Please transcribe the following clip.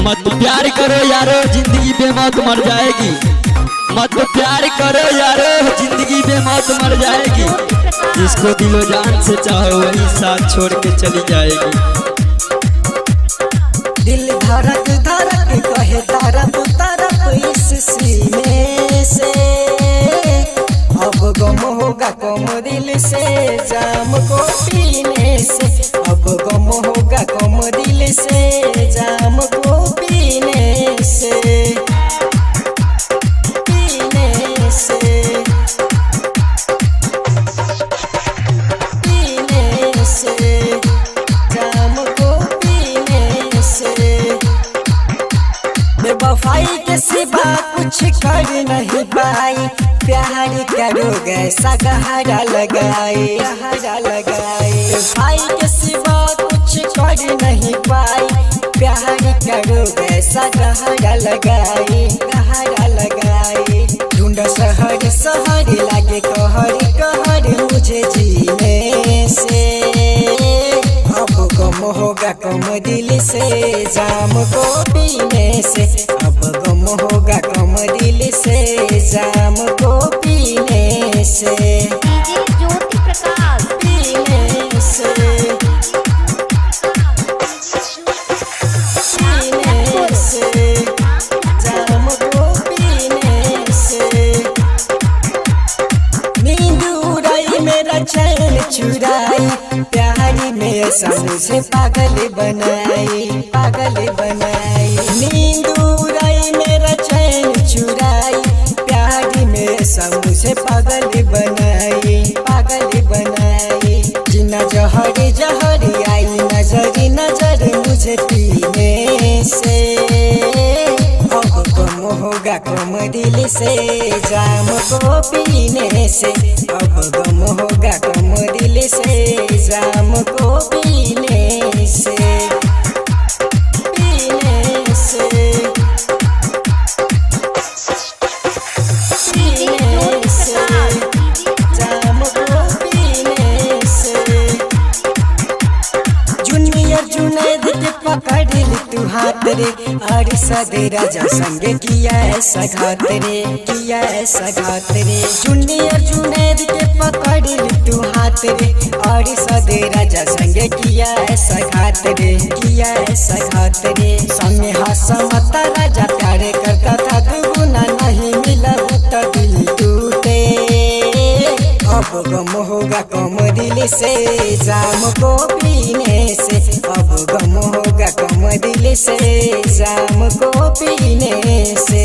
मत प्यार करो यारो जिंदगी बेमौत मर जाएगी। मत प्यार करो यारो जिंदगी बेमौत मर जाएगी। जिसको दिलो जान से चाहो वही साथ छोड़ के चली जाएगी। दिल धड़क धड़क कहे तरफ तरफ इस सीने से, अब गम होगा कम दिल से जाम को पीने से। अब गम होगा कम दिल से जाम को पीने से, पीने से, पीने से, जाम को पीने से। बेवफाई के सिवा कुछ कर नहीं पाई, प्यार करोगे ऐसा गहरा लगाए, गहरा लगाए। बेवफाई के सिवा कुछ कर नहीं पाई, प्यार करोगे ऐसा गहरा लगाए, गहरा लगाए। ढूंढ शहर शहर लागे कहर कहर मुझे जीने से, अब गम होगा कम दिल से जाम को पीने से। अब गम होगा कम दिल से जाम को पीने से, डीजे ज्योति प्रकाश पीने से, पीने से, जाम को पीने से। नींद उड़ाई मेरा चैन चुराई, प्यारी में मुझे पागल बनाई, पागल बनाई। नींद उड़ाई मेरा चैन चुराई, प्यारी में मुझे पागल बनाई, पागल बनाई। जिना जहर जहर आई नजर नजर मुझे पीने से, अब गम होगा कम दिल से जाम को पीने से। अब गम होगा कम दिल से जाम को पीने से, पीने से, पीने से, जाम को पीने से। जूनियर जुनैद के पकड़ ली तू हाथ रे, और सदे राजा संगे किया ऐसा घात रे, किया ऐसा घात रे। जूनियर जुनैद के पकड़ ली तू हाथ रे, और सदे राजा संगे किया ऐसा घात रे, किया ऐसा घात रे। समय हसमता राजा प्यारे करता था दुगुना, नहीं मिला तो दिल टूटे। अब गम होगा कम दिल से जाम को पीने से। अब गम होगा कम दिल से जाम को पीने से।